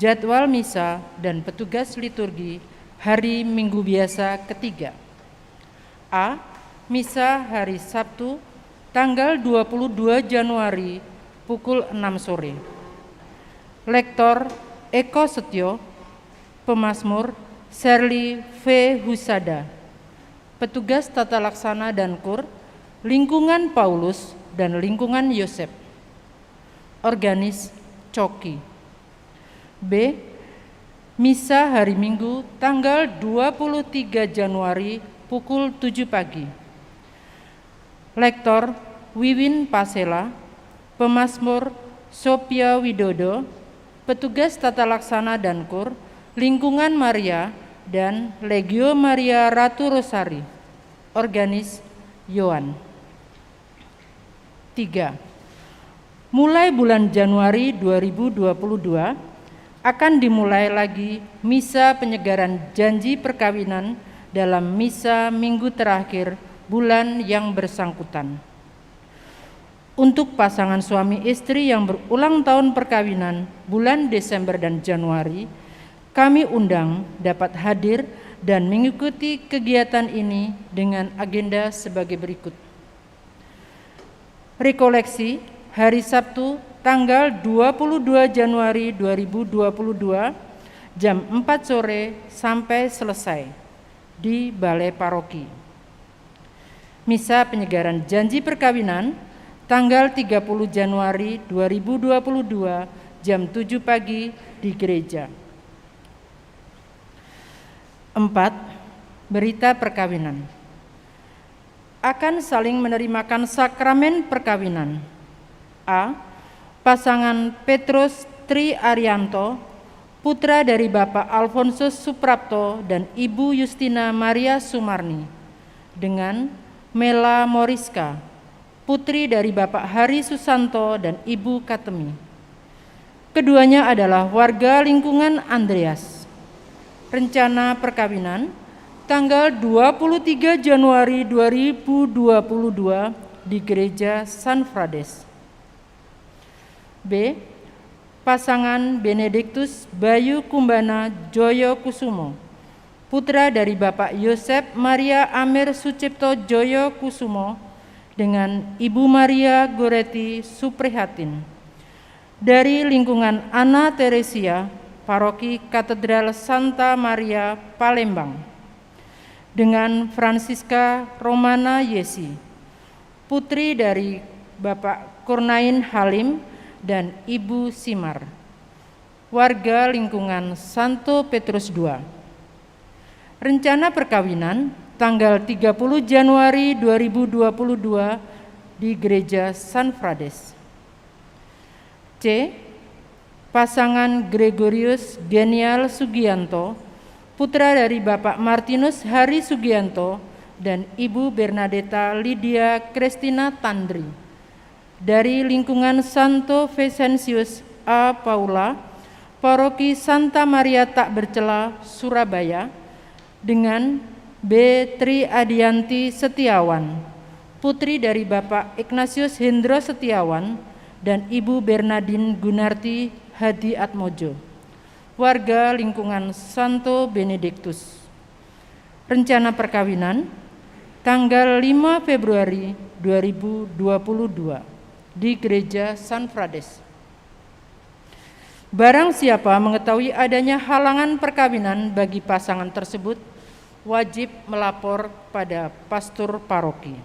Jadwal misa dan petugas liturgi hari Minggu biasa ketiga. A. Misa hari Sabtu tanggal 22 Januari pukul 6 sore. Lektor Eko Setio, pemazmur Sherly V. Husada, petugas tata laksana dan kur, lingkungan Paulus dan lingkungan Yosef. Organis Coki. B. Misa hari Minggu tanggal 23 Januari pukul 7 pagi. Lektor Wiwin Pasela, pemazmur Sophia Widodo, petugas tata laksana dan kur, lingkungan Maria dan Legio Maria Ratu Rosari. Organis Yohan. 3. Mulai bulan Januari 2022 akan dimulai lagi misa penyegaran janji perkawinan dalam misa minggu terakhir bulan yang bersangkutan. Untuk pasangan suami istri yang berulang tahun perkawinan bulan Desember dan Januari, kami undang dapat hadir dan mengikuti kegiatan ini dengan agenda sebagai berikut. Rekoleksi hari Sabtu tanggal 22 Januari 2022 jam 4 sore sampai selesai di Balai Paroki. Misa penyegaran janji perkawinan tanggal 30 Januari 2022 jam 7 pagi di gereja. 4. Berita perkawinan. Akan saling menerimakan sakramen perkawinan. A. Pasangan Petrus Tri Arianto, putra dari Bapak Alfonsus Suprapto dan Ibu Justina Maria Sumarni, dengan Mela Moriska, putri dari Bapak Hari Susanto dan Ibu Katemi. Keduanya adalah warga lingkungan Andreas. Rencana perkawinan tanggal 23 Januari 2022 di Gereja San Frades. B. Pasangan Benediktus Bayu Kumbana Joyo Kusumo, putra dari Bapak Yosef Maria Amir Sucipto Joyo Kusumo dengan Ibu Maria Goreti Suprihatin, dari lingkungan Anna Teresia, Paroki Katedral Santa Maria Palembang, dengan Francisca Romana Yesi, putri dari Bapak Kurnain Halim dan Ibu Simar, warga lingkungan Santo Petrus II. Rencana perkawinan tanggal 30 Januari 2022 di Gereja San Frades. C. Pasangan Gregorius Genial Sugianto, putra dari Bapak Martinus Hari Sugianto dan Ibu Bernadetta Lydia Christina Tandri, dari lingkungan Santo Vincentius A. Paula, Paroki Santa Maria Tak Bercela, Surabaya, dengan B. Tri Adianti Setiawan, putri dari Bapak Ignatius Hendro Setiawan dan Ibu Bernardine Gunarti Hadi Atmojo, warga lingkungan Santo Benediktus. Rencana perkawinan tanggal 5 Februari 2022 di Gereja San Frades. Barang siapa mengetahui adanya halangan perkawinan bagi pasangan tersebut, wajib melapor pada pastor paroki.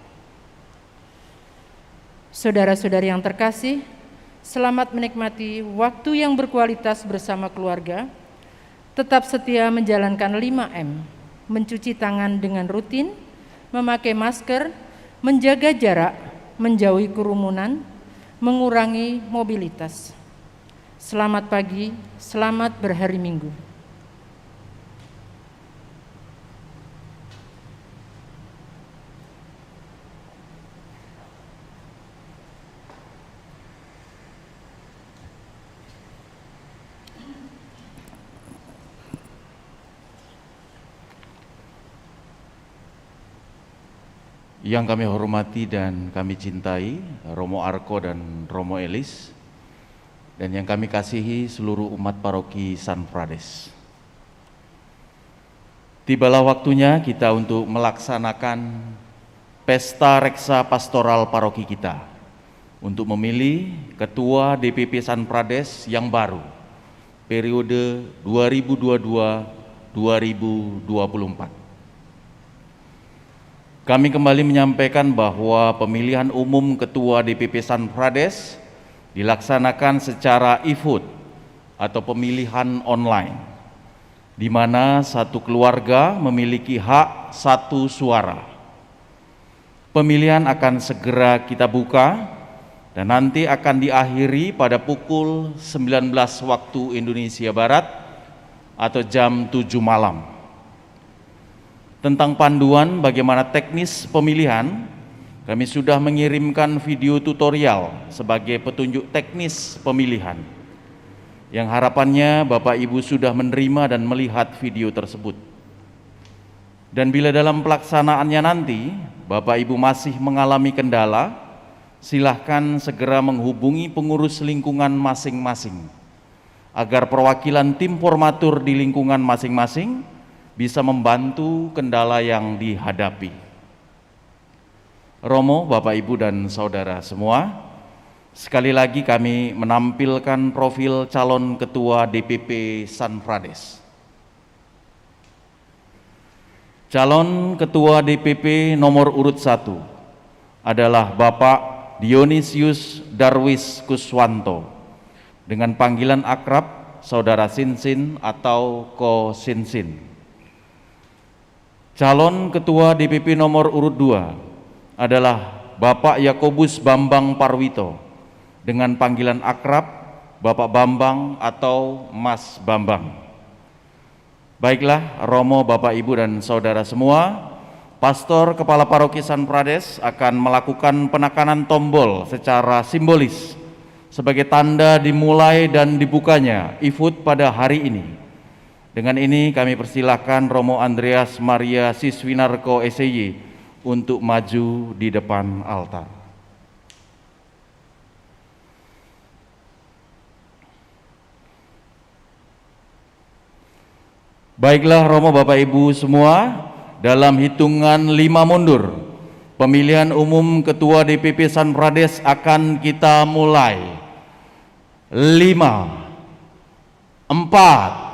Saudara-saudari yang terkasih, selamat menikmati waktu yang berkualitas bersama keluarga. Tetap setia menjalankan 5M, mencuci tangan dengan rutin, memakai masker, menjaga jarak, menjauhi kerumunan, mengurangi mobilitas. Selamat pagi, selamat berhari Minggu. Yang kami hormati dan kami cintai, Romo Arko dan Romo Elis, dan yang kami kasihi seluruh umat paroki San Frades. Tibalah waktunya kita untuk melaksanakan pesta reksa pastoral paroki kita, untuk memilih Ketua DPP San Frades yang baru, periode 2022-2024. Kami kembali menyampaikan bahwa pemilihan umum Ketua DPP San Frades dilaksanakan secara e-vote atau pemilihan online, di mana satu keluarga memiliki hak satu suara. Pemilihan akan segera kita buka dan nanti akan diakhiri pada pukul 19 waktu Indonesia Barat atau jam 7 malam. Tentang panduan bagaimana teknis pemilihan, kami sudah mengirimkan video tutorial sebagai petunjuk teknis pemilihan, yang harapannya Bapak Ibu sudah menerima dan melihat video tersebut. Dan bila dalam pelaksanaannya nanti Bapak Ibu masih mengalami kendala, silahkan segera menghubungi pengurus lingkungan masing-masing, agar perwakilan tim formatur di lingkungan masing-masing bisa membantu kendala yang dihadapi. Romo, Bapak Ibu dan Saudara semua, sekali lagi kami menampilkan profil calon Ketua DPP San Frades. Calon Ketua DPP nomor urut 1 adalah Bapak Dionisius Darwis Kuswanto, dengan panggilan akrab Saudara Sinsin atau Ko Sinsin. Calon Ketua DPP nomor urut 2 adalah Bapak Yakobus Bambang Parwito, dengan panggilan akrab Bapak Bambang atau Mas Bambang. Baiklah, Romo, Bapak Ibu dan Saudara semua, Pastor Kepala Paroki San Frades akan melakukan penekanan tombol secara simbolis sebagai tanda dimulai dan dibukanya e-vote pada hari ini. Dengan ini kami persilahkan Romo Andreas Maria Siswinarko SY untuk maju di depan altar. Baiklah Romo, Bapak Ibu semua, dalam hitungan 5 mundur, pemilihan umum Ketua DPP San Frades akan kita mulai. 5, 4,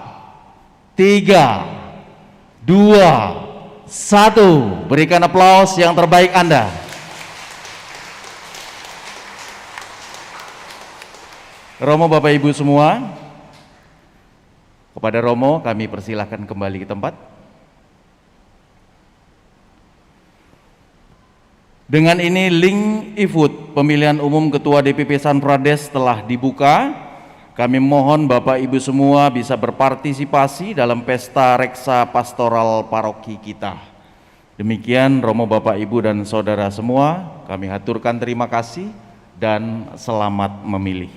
3, 2, 1. Berikan aplaus yang terbaik Anda. Romo, Bapak Ibu semua, kepada Romo kami persilahkan kembali ke tempat. Dengan ini link e-vote pemilihan umum Ketua DPP San Frades telah dibuka. Kami mohon Bapak Ibu semua bisa berpartisipasi dalam pesta reksa pastoral paroki kita. Demikian Romo, Bapak Ibu dan Saudara semua, kami haturkan terima kasih dan selamat memilih.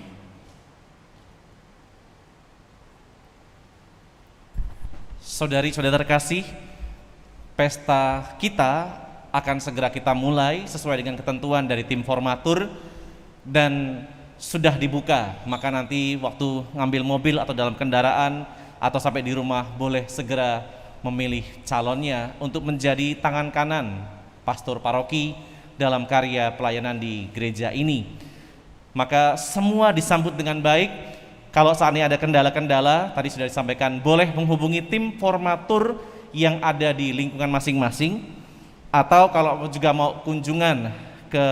Saudari-saudara terkasih, pesta kita akan segera kita mulai sesuai dengan ketentuan dari tim formatur dan sudah dibuka, maka nanti waktu ngambil mobil atau dalam kendaraan atau sampai di rumah boleh segera memilih calonnya untuk menjadi tangan kanan pastor paroki dalam karya pelayanan di gereja ini. Maka semua disambut dengan baik, Kalau saat ini ada kendala-kendala, tadi sudah disampaikan, boleh menghubungi tim formatur yang ada di lingkungan masing-masing, atau kalau juga mau kunjungan ke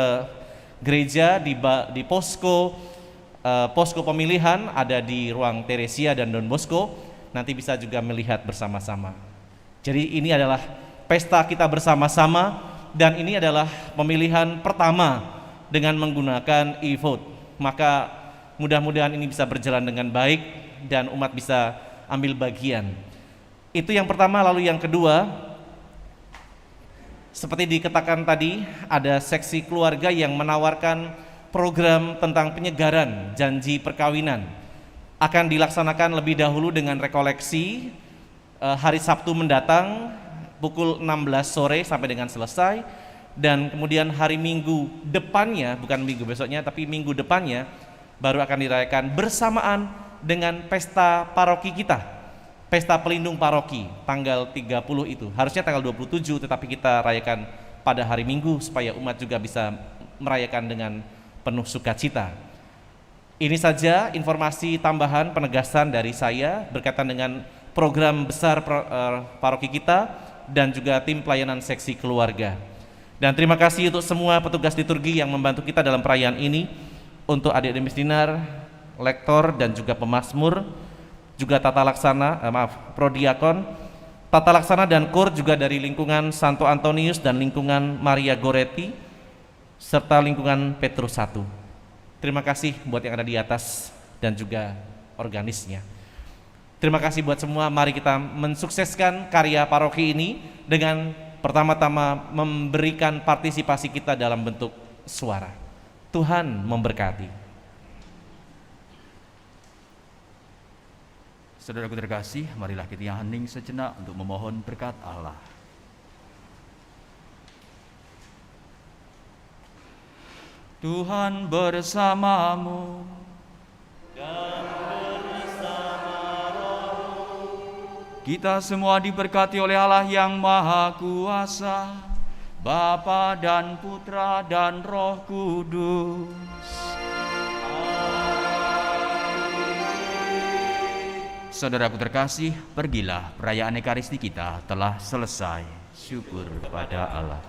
gereja di posko pemilihan ada di ruang Teresia dan Don Bosco, nanti bisa juga melihat bersama-sama. Jadi ini adalah pesta kita bersama-sama, dan ini adalah pemilihan pertama dengan menggunakan e-vote. Maka mudah-mudahan ini bisa berjalan dengan baik dan umat bisa ambil bagian. Itu yang pertama. Lalu yang kedua, seperti dikatakan tadi, ada seksi keluarga yang menawarkan program tentang penyegaran janji perkawinan. Akan dilaksanakan lebih dahulu dengan rekoleksi hari Sabtu mendatang pukul 16 sore sampai dengan selesai, dan kemudian hari Minggu depannya, bukan minggu besoknya tapi minggu depannya, baru akan dirayakan bersamaan dengan pesta paroki kita, pesta pelindung paroki tanggal 30 itu. Harusnya tanggal 27 tetapi kita rayakan pada hari Minggu supaya umat juga bisa merayakan dengan penuh sukacita. Ini saja informasi tambahan penegasan dari saya berkaitan dengan program besar paroki kita dan juga tim pelayanan seksi keluarga. Dan terima kasih untuk semua petugas liturgi yang membantu kita dalam perayaan ini, untuk adik Dimisdinar, lektor dan juga pemazmur, juga tata laksana, prodiakon, tata laksana dan kur juga dari lingkungan Santo Antonius dan lingkungan Maria Goretti, serta lingkungan Petrus I. Terima kasih buat yang ada di atas dan juga organisnya. Terima kasih buat semua. Mari kita mensukseskan karya paroki ini dengan pertama-tama memberikan partisipasi kita dalam bentuk suara. Tuhan memberkati. Saudaraku terkasih, marilah kita hening sejenak untuk memohon berkat Allah. Tuhan bersamamu dan bersama rohmu. Kita semua diberkati oleh Allah yang Maha Kuasa, Bapa dan Putra dan Roh Kudus. Saudaraku terkasih, pergilah, perayaan Ekaristi kita telah selesai. Syukur kepada Allah.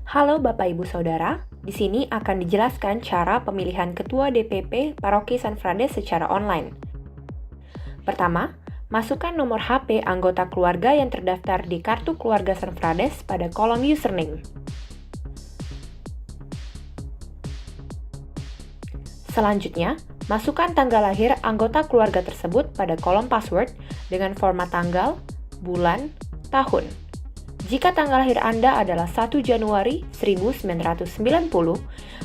Halo Bapak Ibu Saudara, di sini akan dijelaskan cara pemilihan Ketua DPP Paroki San Frades secara online. Pertama, masukkan nomor HP anggota keluarga yang terdaftar di kartu keluarga San Frades pada kolom username. Selanjutnya, masukkan tanggal lahir anggota keluarga tersebut pada kolom password dengan format tanggal, bulan, tahun. Jika tanggal lahir Anda adalah 1 Januari 1990,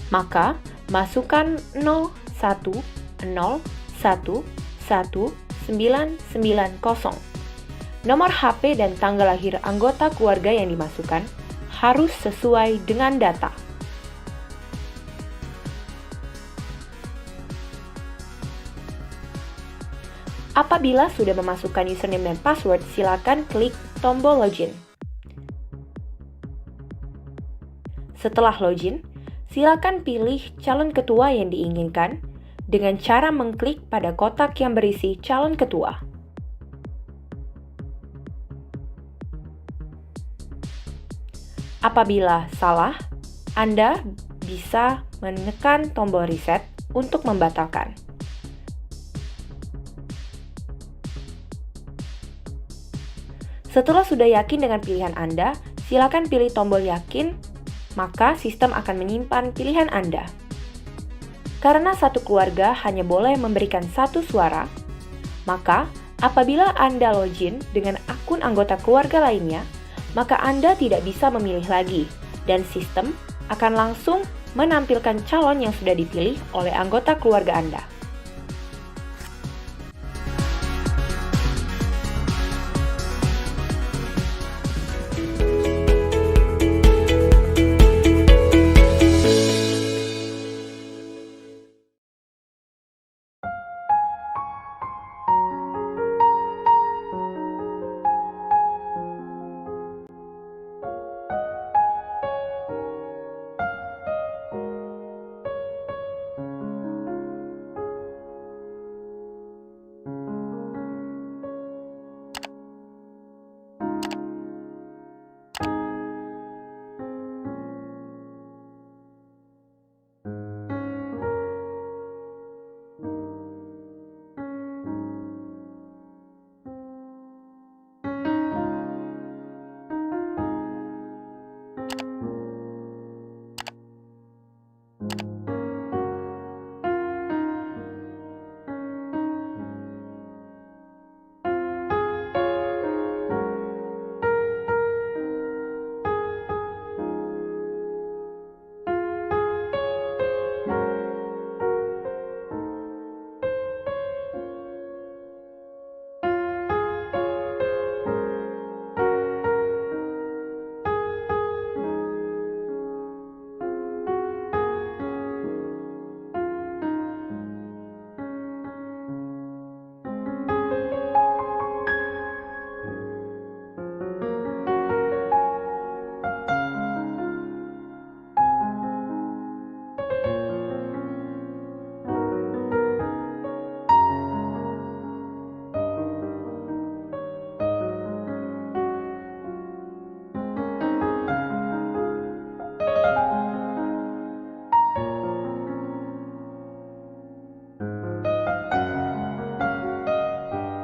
maka masukkan 01011990. Nomor HP dan tanggal lahir anggota keluarga yang dimasukkan harus sesuai dengan data. Apabila sudah memasukkan username dan password, silakan klik tombol login. Setelah login, silakan pilih calon ketua yang diinginkan dengan cara mengklik pada kotak yang berisi calon ketua. Apabila salah, Anda bisa menekan tombol reset untuk membatalkan. Setelah sudah yakin dengan pilihan Anda, silakan pilih tombol yakin, maka sistem akan menyimpan pilihan Anda. Karena satu keluarga hanya boleh memberikan satu suara, maka apabila Anda login dengan akun anggota keluarga lainnya, maka Anda tidak bisa memilih lagi, dan sistem akan langsung menampilkan calon yang sudah dipilih oleh anggota keluarga Anda.